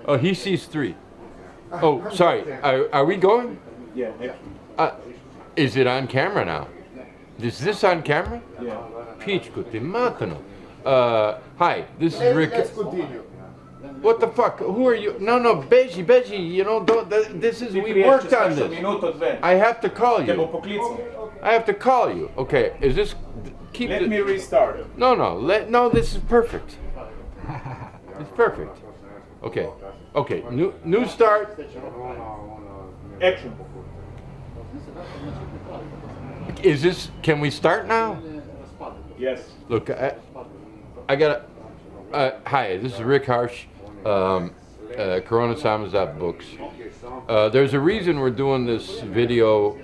Oh, he sees 3. Oh, sorry. Are we going? Yeah. Is it on camera now? Is this on camera? Yeah. Pičku ti matano. Hi, this is Rick. Let's continue. What the fuck? Who are you? No, Beji, you know, this is, we worked on this. I have to call you. I have to call you. Okay, is this, Let me restart. No, this is perfect. It's perfect. Okay, new start. Action. Is this, can we start now? Yes. Look, I gotta, hi, this is rick.harsch, Corona Samizdat Books. There's a reason we're doing this video,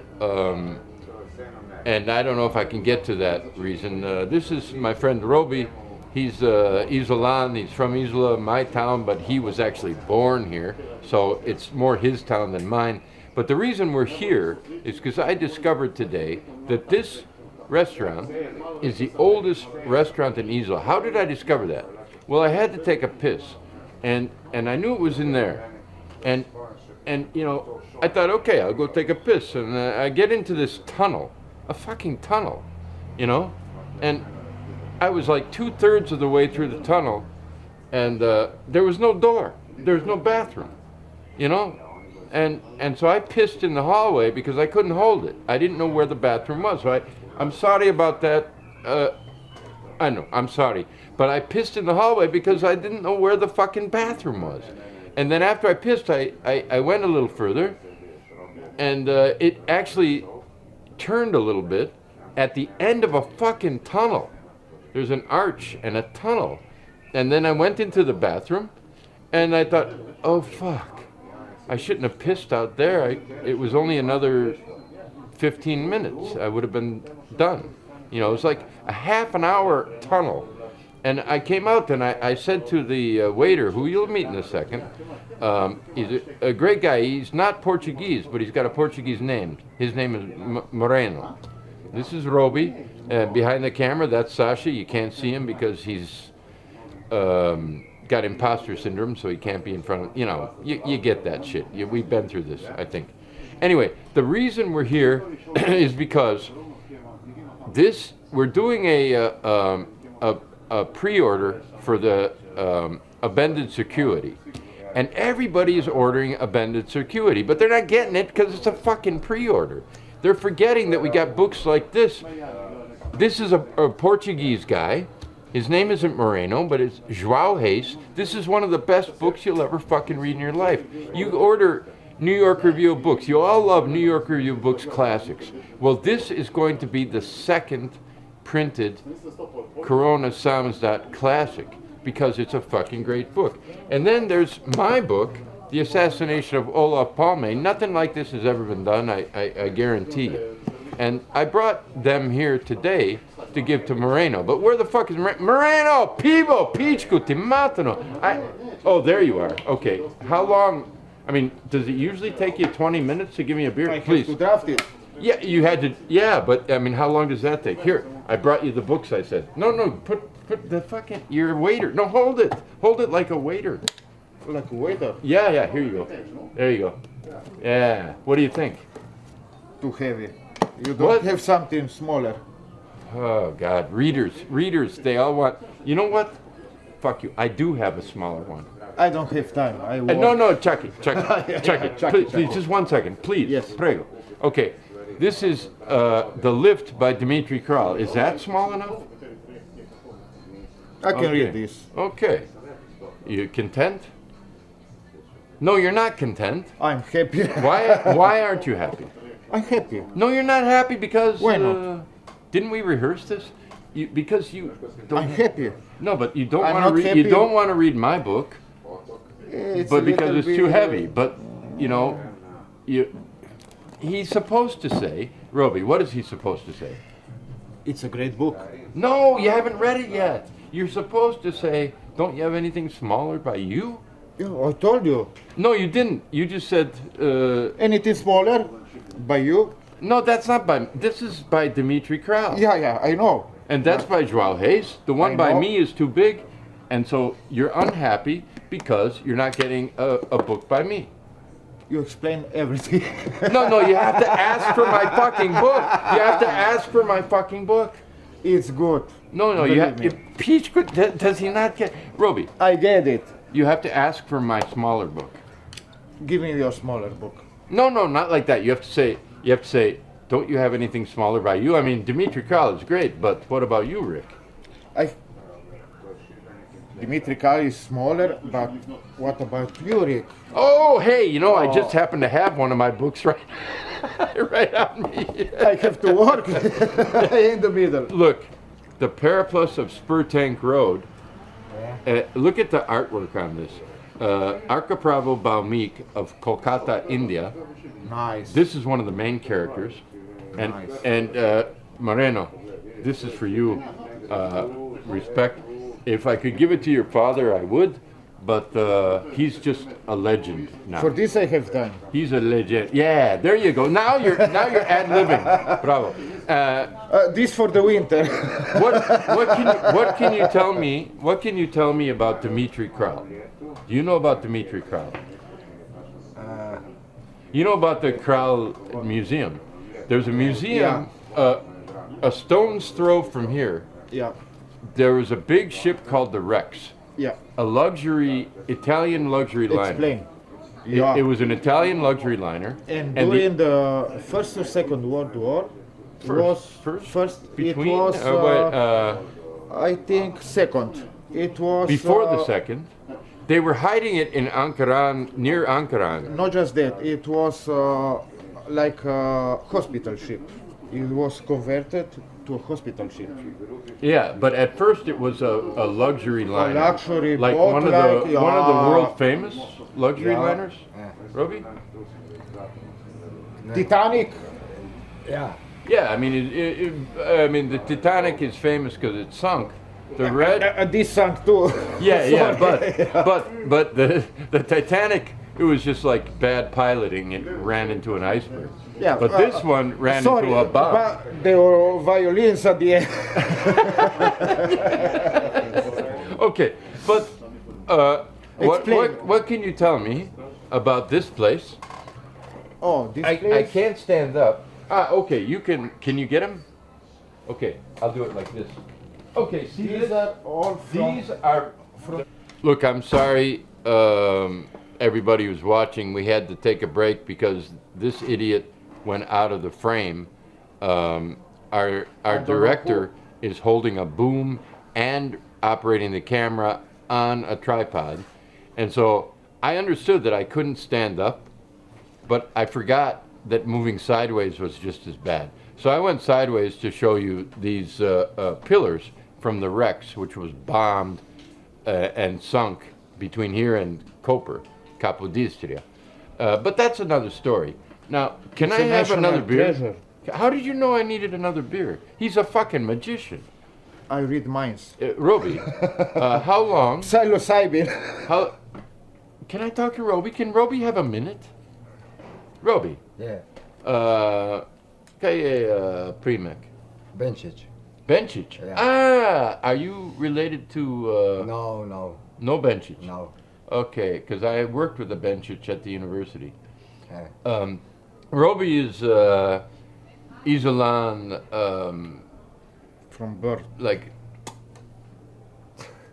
and I don't know if I can get to that reason. This is my friend Roby. He's Izolan, he's from Izola, my town, but he was actually born here, so it's more his town than mine. But the reason we're here is because I discovered today that this restaurant is the oldest restaurant in Izola. How did I discover that? Well, I had to take a piss, and I knew it was in there, and you know, I thought, okay, I'll go take a piss, and I get into this tunnel, a fucking tunnel, you know, and I was like 2/3 of the way through the tunnel, and there was no door, there's no bathroom, you know, and so I pissed in the hallway because I couldn't hold it. I didn't know where the bathroom was, so I'm sorry about that. I know, I'm sorry. But I pissed in the hallway because I didn't know where the fucking bathroom was. And then after I pissed, I went a little further, and it actually turned a little bit at the end of a fucking tunnel. There's an arch and a tunnel. And then I went into the bathroom, and I thought, oh fuck, I shouldn't have pissed out there. It was only another 15 minutes. I would have been done. You know, it was like a half an hour tunnel. And I came out and I said to the waiter, who you'll meet in a second, he's a great guy. He's not Portuguese, but he's got a Portuguese name. His name is Moreno. This is Roby. Behind the camera, that's Sasha. You can't see him because he's got imposter syndrome, so he can't be in front of, you know, you get that shit. We've been through this, I think. Anyway, the reason we're here is because we're doing a pre-order for the Abended Circuity. And everybody is ordering Abended Circuity, but they're not getting it because it's a fucking pre-order. They're forgetting that we got books like this. This is a Portuguese guy. His name isn't Moreno, but it's João Reis. This is one of the best books you'll ever fucking read in your life. You order New York Review of Books. You all love New York Review of Books classics. Well, this is going to be the second printed Corona Samizdat classic because it's a fucking great book. And then there's my book, The Assassination of Olof Palme. Nothing like this has ever been done, I guarantee you. And I brought them here today to give to Moreno. But where the fuck is Moreno? Pivo, Pičku, ti matano. Oh, there you are. Okay. How long? I mean, does it usually take you 20 minutes to give me a beer? Please. To draft it. Yeah, you had to. Yeah, but I mean, how long does that take? Here, I brought you the books. I said, no, put the fucking. You're a waiter. No, hold it like a waiter. Like a waiter. Yeah. Here you go. There you go. Yeah. What do you think? Too heavy. You don't have something smaller. Oh God, readers. They all want. You know what? Fuck you. I do have a smaller one. I don't have time. No, check it. Please, just 1 second, please. Yes. Prego. Okay. This is The Lift by Dmitri Kral. Is that small enough? I can read this. Okay. You content? No, you're not content. I'm happy. Why aren't you happy? I'm happy. No, you're not happy because... Why not? Didn't we rehearse this? Because you don't... I'm happy. No, but you don't I'm want to not read. happy. You don't want to read my book, It's but a because little it's bit, too heavy. But you know, he's supposed to say, Roby. What is he supposed to say? It's a great book. No, you haven't read it yet. You're supposed to say, don't you have anything smaller by you? Yeah, I told you. No, you didn't. You just said. Anything smaller by you? No, that's not by. This is by Dmitri Kral. Yeah, I know. And that's by João Reis. The one I by know. me is too big, and so you're unhappy Because you're not getting a book by me. You explain everything. No, you have to ask for my fucking book. You have to ask for my fucking book. It's good. No, you have. Peach, does he not get? Roby, I get it. you have to ask for my smaller book. Give me your smaller book. No, not like that. You have to say, don't you have anything smaller by you? I mean, Dimitri Kral is great, but what about you, Rick? Dimitri Kral is smaller, but what about you, Rick? Oh, hey, I just happen to have one of my books right on me. I have to work in the middle. Look, the Periplus of Spur Tank Road. Look at the artwork on this. Arkapravo Baumik of Kolkata, India. Nice. This is one of the main characters. And Nice. and Moreno, this is for you. Respect. If I could give it to your father, I would. But he's just a legend now. For this I have done. He's a legend. Yeah, there you go. Now you're ad-libbing. Bravo. This for the winter. What can you tell me? What can you tell me about Dimitri Kral? Do you know about Dimitri Kral? You know about the Kral Museum? There's a museum a stone's throw from here. Yeah. There was a big ship called the Rex, Yeah. a Italian luxury liner. Explain. It was an Italian luxury liner. And the- during the First or Second World War, First, it between, was, I think, second. It was before the second. They were hiding it in Ankaran, near Ankaran. Not just that. It was like a hospital ship. It was converted to a hospital ship. Yeah, but at first it was a luxury liner. luxury like boat, one of the world famous luxury Yeah. liners. Roby? Titanic. Yeah. Yeah, I mean, the Titanic is famous because it sunk. The red, This sunk too. yeah, but the Titanic, it was just like bad piloting. It ran into an iceberg. Yeah, But this one ran Sorry, into a bomb. but there were violins at the end. Okay, but Explain. what can you tell me about this place? Oh, this I place. can't stand up. Okay, you can you get him? Okay, I'll do it like this. Okay, see These this? are all from. These are Look, I'm sorry, everybody who's watching. We had to take a break because this idiot went out of the frame. Our director is holding a boom and operating the camera on a tripod, and so I understood that I couldn't stand up, but I forgot that moving sideways was just as bad. So I went sideways to show you these pillars from the Rex, which was bombed and sunk between here and Koper, Capodistria. But that's another story. Now, can I have another beer? Treasure. How did you know I needed another beer? He's a fucking magician. I read minds. Roby, how long? Psilocybin. How? Can I talk to Roby? Can Roby have a minute? Roby, Yeah. kaj je primek? Benčić. Benčić. Yeah. Are you related to? No. No Benčić. No. Okay, because I worked with a Benčić at the university. Yeah. Roby is Izolan, From birth. like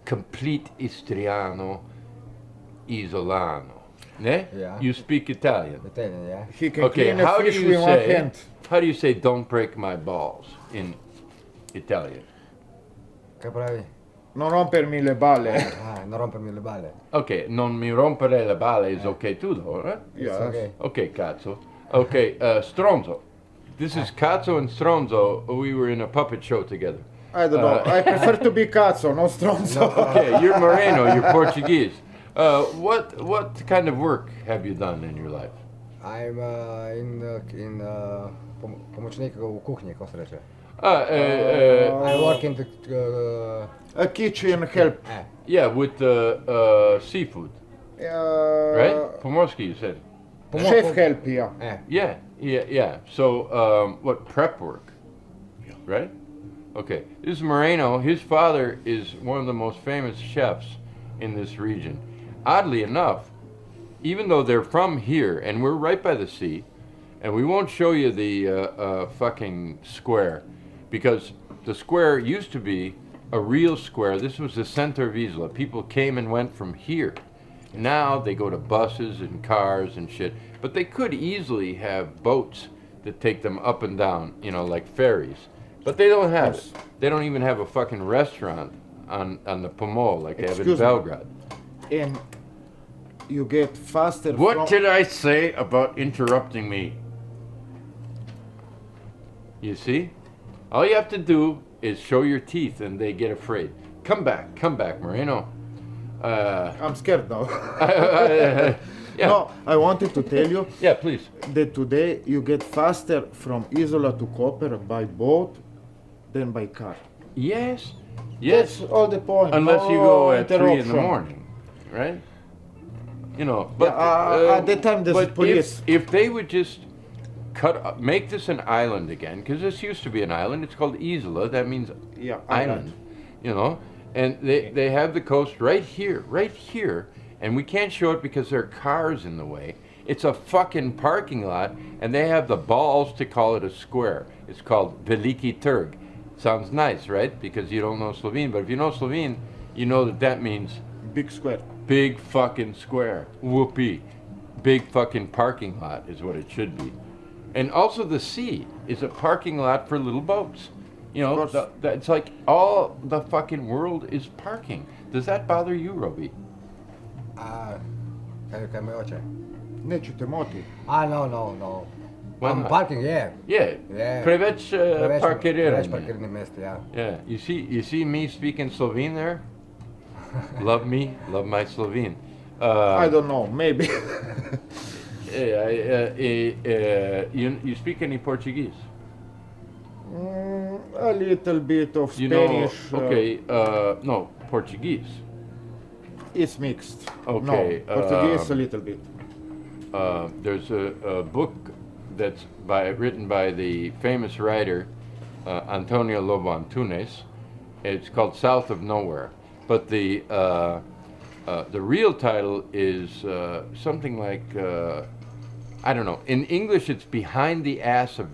complete Istriano, Isolano. Ne? Yeah. You speak Italian. Italian, yeah. He can Okay, clean a how do fish you with one say? hand. How do you say "Don't break my balls" in Italian? Kaj pravi? Non rompermi le balle. Non rompermi le balle. Okay, non mi rompere le balle is okay too, though, right? It's Yes. okay. Okay, cazzo. Okay, Stronzo. This is Cazzo and Stronzo. We were in a puppet show together. I don't know. I prefer to be cazzo, not stronzo. Okay, you're Moreno, you're Portuguese. What kind of work have you done in your life? I'm in pomoćnik u kuhinji, kako se reče. I work in the... A kitchen help. Yeah, with seafood, right? Pomorski, you said. Chef help, yeah. Yeah. So, what prep work, right? Okay. This is Moreno. His father is one of the most famous chefs in this region. oddly enough, even though they're from here and we're right by the sea, and we won't show you the fucking square, because the square used to be a real square. This was the center of Izola. People came and went from here. Now they go to buses and cars and shit, but they could easily have boats that take them up and down, you know, like ferries. But they don't have it. They don't even have a fucking restaurant on the Pomol like they have in Belgrade. And you get faster. What did I say about interrupting me? You see? All you have to do is show your teeth and they get afraid. Come back, Moreno. I'm scared now. Yeah. No, I wanted to tell you Yeah, please. that today you get faster from Izola to Koper by boat than by car. Yes. That's all the point. Unless you No go at 3 in the interruption. morning, right? You know, but at that time there's but police. If they would just make this an island again, because this used to be an island. It's called Izola. That means Yeah, island. You know, and they have the coast right here, and we can't show it because there are cars in the way. It's a fucking parking lot, and they have the balls to call it a square. It's called Veliki Trg. Sounds nice, right? Because you don't know Slovene, but if you know Slovene, you know that means Big square. big fucking square. Whoopee. Big fucking parking lot is what it should be. And also the sea is a parking lot for little boats. You know, Of course. it's like all the fucking world is parking. Does that bother you, Roby? Kaj me oče? Neću te moti. No. Why I'm not? parking, yeah. Yeah. Yeah. Preveč Preveč parkiranje. parkirnih mest, yeah. Yeah. You see me speaking Slovene there? Love me, love my Slovene. I don't know, maybe. You speak any Portuguese? A little bit of You know, Spanish. okay, no, Portuguese. It's mixed. Okay, No, Portuguese a little bit. There's a book that's written by the famous writer Antonio Lobo Antunes. It's called South of Nowhere, but the real title is something like I don't know. In English, it's Behind the Ass of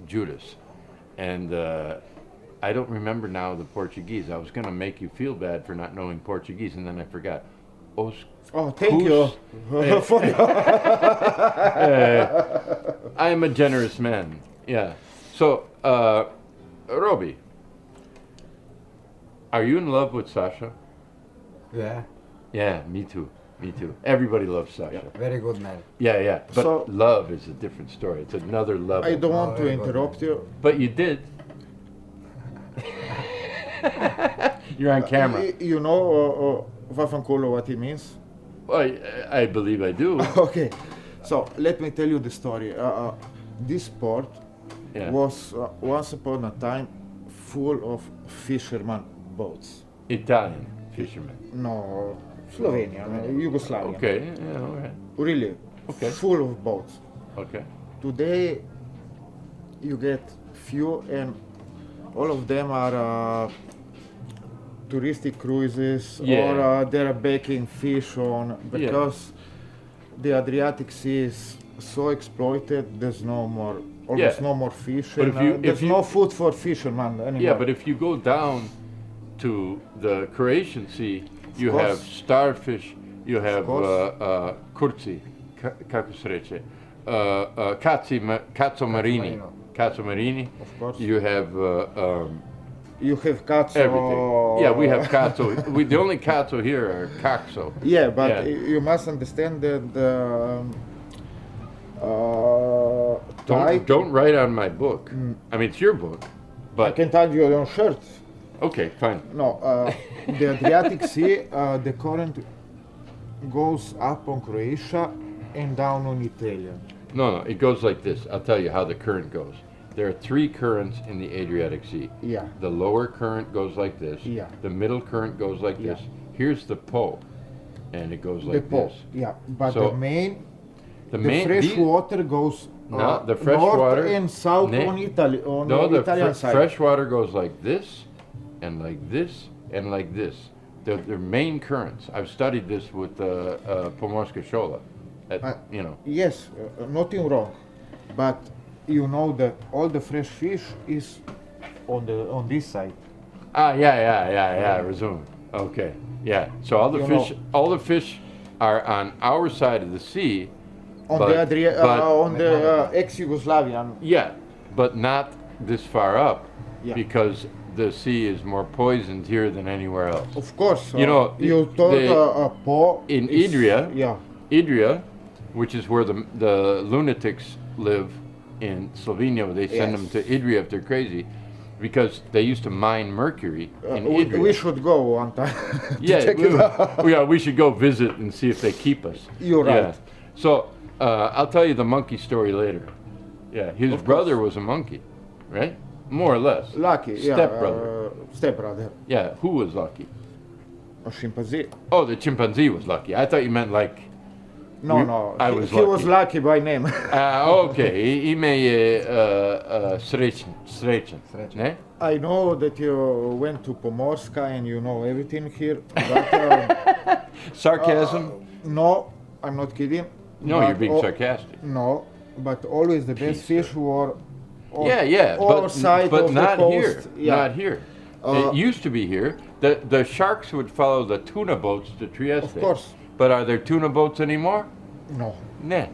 Judas, and I don't remember now the Portuguese. I was going to make you feel bad for not knowing Portuguese, and then I forgot. Oh, thank you. I am a generous man. Yeah. So, Roby, are you in love with Sasha? Yeah, Yeah, me too. Me too. Everybody loves Sasha. very good man. Yeah. But So- love is a different story. It's another level. I don't want to very good. interrupt you. But you did. You're on camera. You know Vafankulo what it means? Well, I believe I do. Okay, so let me tell you the story. This sport Yeah. was once upon a time full of fisherman boats. Italian fisherman. No, Slovenia, Yugoslavia. Okay. Yeah. All right. Really, Okay. full of boats. Okay. Today, you get few, and all of them are touristic cruises, Yeah. or they're baking fish on, because the Adriatic Sea is so exploited. There's no more, almost Yeah. no more fish, But and if you- there's if you- no food for fishermen anymore. Yeah, but if you go down to the Croatian Sea, you course. have starfish, you have course. kurci, kako se reče, cazzo marini, cazzo marini. Of course. You have You have cats. everything. Yeah, we have cazzo. The only cazzo here are caxo. Yeah, but Yeah. you must understand that Thai. Don't write on my book. I mean, it's your book, I but can tell you your shirt. okay, fine. No, the Adriatic Sea, the current goes up on Croatia and down on Italy. No, it goes like this. I'll tell you how the current goes. There are 3 currents in the Adriatic Sea. Yeah. The lower current goes like this. Yeah. The middle current goes like Yeah. this. Here's the Po, and it goes The like Po. this. Yeah, but So, the main fresh these- water goes No, the fresh north water- and south Ne- on Italy, on No, the the Italian side. fresh water goes like this, and like this, and like this. They're main currents. I've studied this with Pomorska Shola. You know. Yes, nothing wrong, but you know that all the fresh fish is on this side. Ah, yeah. Resume. Okay, yeah. So all the You fish, know. all the fish are on our side of the sea. On But- the ex-Yugoslavian. Yeah, but not this far up, Yeah. because the sea is more poisoned here than anywhere else. Of course, You know, you thought they- Po in is- Idria- Yeah, Idria, which is where the lunatics live in Slovenia, they send them Yes. to Idria if they're crazy, because they used to mine mercury in we Idria. should go one time. to Yeah, check it out. we should go visit and see if they keep us. You're Yeah. right. So I'll tell you the monkey story later. Yeah, his Of brother course. was a monkey, right? More or less. Lucky, yeah. Stepbrother. Stepbrother. Yeah, who was lucky? A chimpanzee. Oh, the chimpanzee was lucky. I thought you meant like. No, You- no. I he, was he was lucky. lucky by name. Okay, ime je srećan. Srećan. Ne? I know that you went to Pomorska and you know everything here, but Sarcasm? no, I'm not kidding. No, But you're being al- sarcastic. No, but always the best fish were Yeah, our side but of not the coast. here. Yeah. Not here. Uh, It used to be here. The sharks would follow the tuna boats to Trieste. Of course. But are there tuna boats anymore? No. Nah.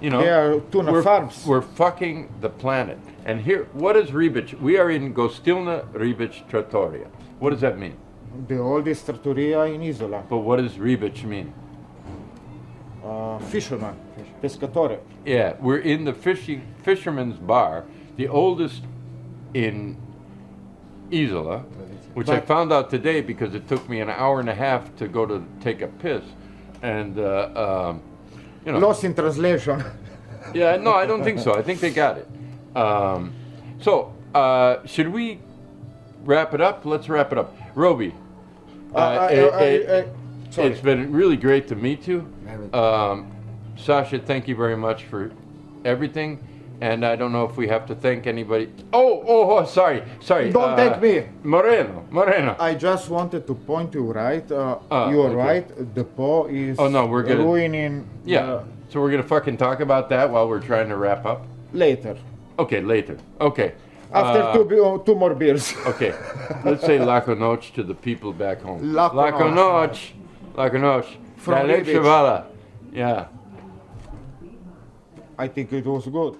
You know, They are tuna we're, farms. We're fucking the planet. And here, what is Ribic? We are in Gostilna Ribic Trattoria. What does that mean? The oldest trattoria in Izola. But what does Ribic mean? Fisherman, pescatore. Yeah, we're in the fisherman's bar, the oldest in Izola, which I But- found out today because it took me an hour and a half to go to take a piss. And, you know. Lost in translation. Yeah, no, I don't think so. I think they got it. Should we wrap it up? Let's wrap it up. Roby, Sorry. it's been really great to meet you. Very. Sasha, thank you very much for everything. And I don't know if we have to thank anybody. Oh, sorry. Don't thank me. Moreno. I just wanted to point you right. You are okay. right. The Po is Oh, no, we're gonna- ruining Yeah. So we're going to fucking talk about that while we're trying to wrap up? later. Okay, later. Okay. After two more beers. Okay, let's say Lako Noć to the people back home. Lako Noć. Lako Noć. From Najlepša Ribic. hvala. Yeah. I think it was good.